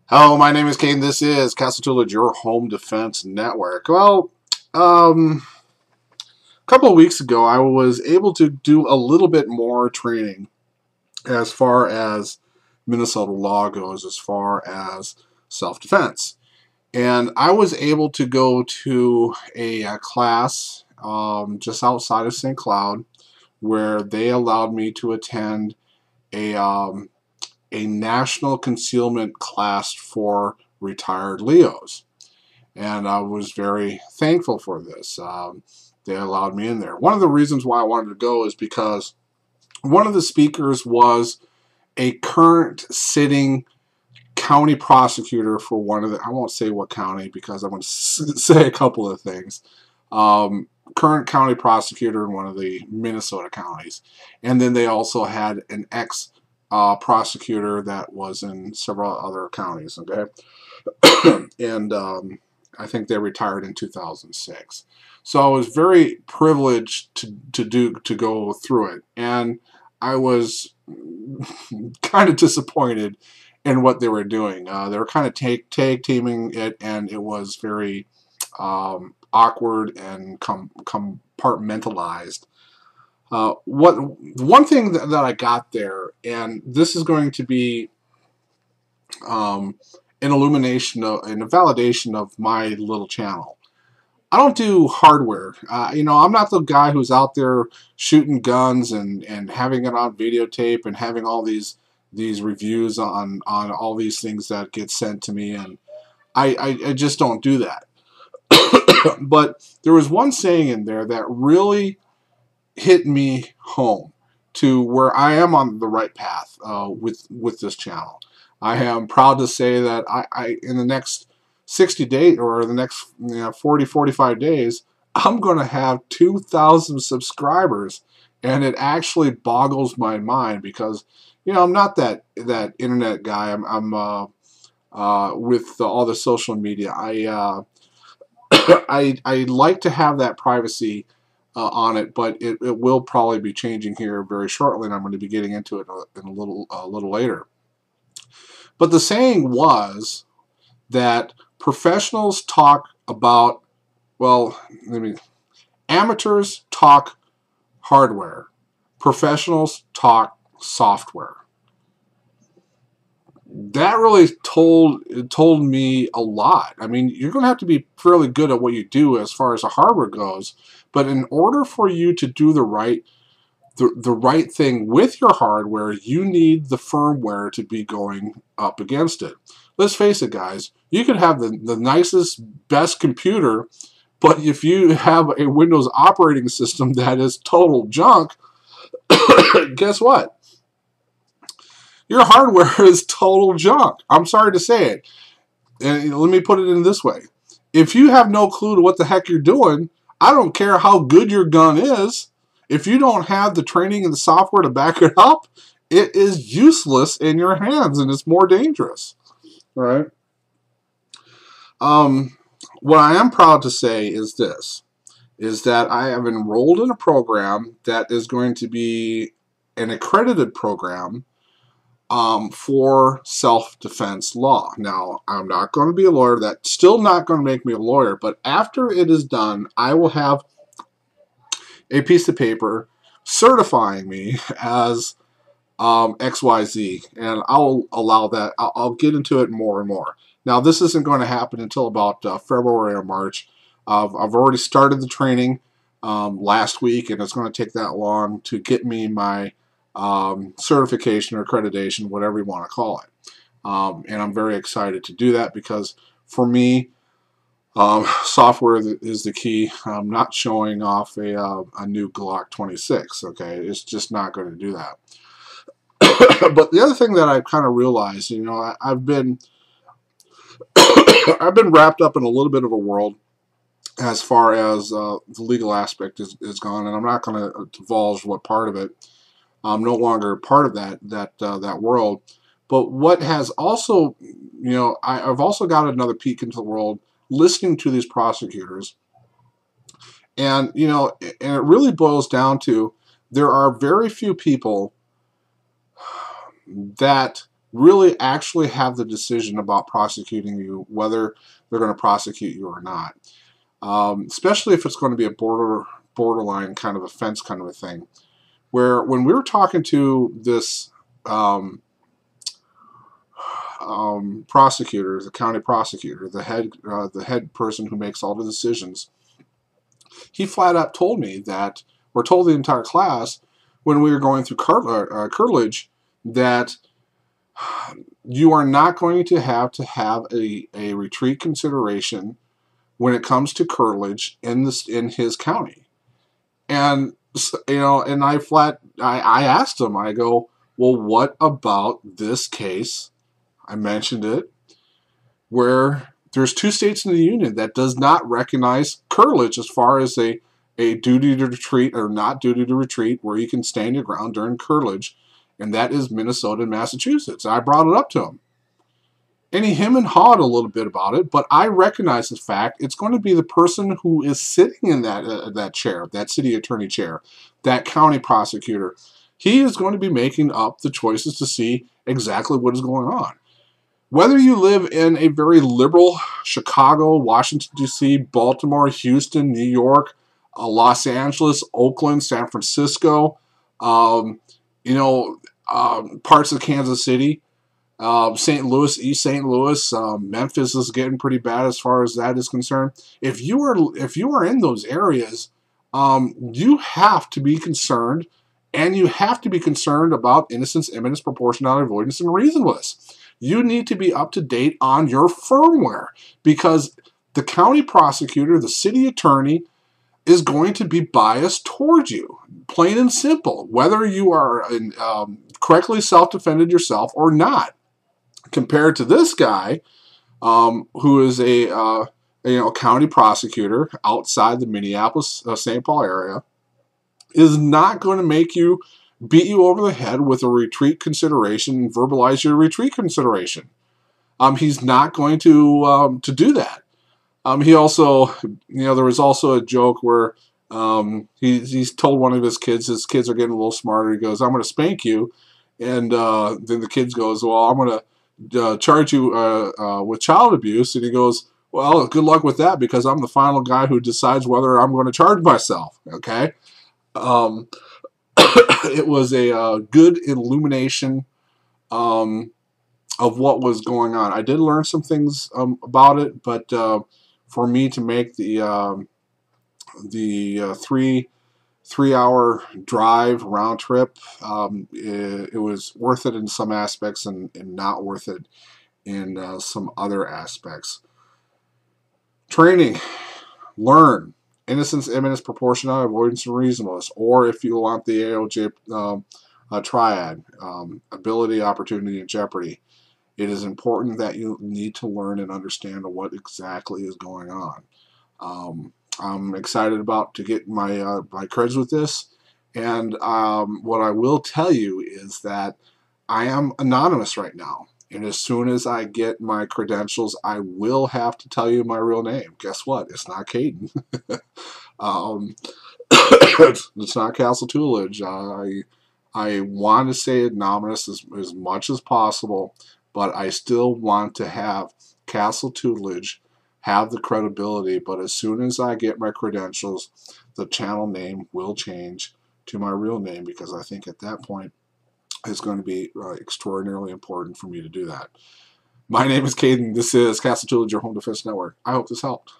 Hello, my name is Kane. This is Castle Tillage, your home defense network. Well, a couple of weeks ago, I was able to do a little bit more training as far as Minnesota law goes, as far as self-defense. And I was able to go to a class just outside of St. Cloud where they allowed me to attend a a national concealment class for retired Leos. And I was very thankful for this. They allowed me in there. One of the reasons why I wanted to go is because one of the speakers was a current sitting county prosecutor for one of the, I won't say what county because I'm going to say a couple of things. Current county prosecutor in one of the Minnesota counties. And then they also had an ex prosecutor that was in several other counties. Okay. And I think they retired in 2006. So I was very privileged to go through it, and I was kind of disappointed in what they were doing. They were kind of tag teaming it, and it was very awkward and compartmentalized. One thing that I got there, and this is going to be an illumination and a validation of my little channel. I don't do hardware. I'm not the guy who's out there shooting guns and having it on videotape and having all these reviews on all these things that get sent to me, and I just don't do that. But there was one saying in there that really hit me home to where I am on the right path with this channel. I am proud to say that I in the next 60 days or the next 45 days, I'm going to have 2,000 subscribers, and it actually boggles my mind because I'm not that internet guy. I'm with all the social media. I like to have that privacy on it, but it will probably be changing here very shortly, and I'm going to be getting into it in a little later. But the saying was that professionals talk about, amateurs talk hardware, professionals talk software. That really told me a lot. I mean, you're going to have to be fairly good at what you do as far as the hardware goes, but in order for you to do the right thing with your hardware, you need the firmware to be going up against it. Let's face it, guys, you could have the nicest, best computer, but if you have a Windows operating system that is total junk, guess what? Your hardware is total junk. I'm sorry to say it. And let me put it in this way. If you have no clue to what the heck you're doing, I don't care how good your gun is. If you don't have the training and the software to back it up, it is useless in your hands, and it's more dangerous. All right? What I am proud to say is this, is that I have enrolled in a program that is going to be an accredited program for self-defense law. Now, I'm not going to be a lawyer. That's still not going to make me a lawyer, but after it is done, I will have a piece of paper certifying me as XYZ, and I'll allow that. I'll get into it more and more. Now, this isn't going to happen until about February or March. I've already started the training last week, and it's going to take that long to get me my certification or accreditation, whatever you want to call it. And I'm very excited to do that because for me, software is the key. I'm not showing off a new Glock 26. Okay, it's just not going to do that. But the other thing that I've kind of realized, I've been I've been wrapped up in a little bit of a world as far as the legal aspect is gone, and I'm not going to divulge what part of it. I'm no longer part of that world. But what has also, I've also got another peek into the world listening to these prosecutors, and and it really boils down to there are very few people that really actually have the decision about prosecuting you, whether they're going to prosecute you or not. Especially if it's going to be a borderline kind of offense kind of a thing. Where when we were talking to this prosecutor, the county prosecutor, the head person who makes all the decisions, he flat out told me that, or told the entire class when we were going through curtilage, that you are not going to have a retreat consideration when it comes to curtilage in his county. And and I asked him, I go, well, what about this case? I mentioned it, where there's 2 states in the union that does not recognize curtilage as far as a duty to retreat or not duty to retreat, where you can stand your ground during curtilage, and that is Minnesota and Massachusetts. I brought it up to him. And he hemmed and hawed a little bit about it, but I recognize the fact it's going to be the person who is sitting in that chair, that city attorney chair, that county prosecutor. He is going to be making up the choices to see exactly what is going on. Whether you live in a very liberal Chicago, Washington, D.C., Baltimore, Houston, New York, Los Angeles, Oakland, San Francisco, parts of Kansas City, St. Louis, East St. Louis, Memphis is getting pretty bad as far as that is concerned. If you are in those areas, you have to be concerned, and you have to be concerned about innocence, imminence, proportionality, avoidance, and reasonableness. You need to be up to date on your firmware, because the county prosecutor, the city attorney, is going to be biased towards you, plain and simple, whether you are correctly self-defended yourself or not. Compared to this guy, who is a county prosecutor outside the Minneapolis, St. Paul area, is not going to beat you over the head with a retreat consideration, verbalize your retreat consideration. He's not going to do that. He also, there was also a joke where he's told one of his kids are getting a little smarter. He goes, "I'm going to spank you," and then the kids goes, "Well, I'm going to charge you with child abuse," and he goes, "Well, good luck with that, because I'm the final guy who decides whether I'm going to charge myself." Okay, it was a good illumination of what was going on. I did learn some things about it, but for me to make the 3-hour drive round trip, it was worth it in some aspects and not worth it in some other aspects. Training, learn innocence, imminence, proportionality, avoidance, and reasonableness, or if you want the AOJ triad, ability, opportunity, and jeopardy. It is important that you need to learn and understand what exactly is going on. I'm excited to get my creds with this, and what I will tell you is that I am anonymous right now, and as soon as I get my credentials, I will have to tell you my real name. Guess what? It's not Caden. It's not Castle Tutelage. I want to say anonymous as much as possible, but I still want to have Castle Tutelage have the credibility. But as soon as I get my credentials, the channel name will change to my real name, because I think at that point it's going to be extraordinarily important for me to do that. My name is Caden. This is Castle Tutelage, your home defense network. I hope this helped.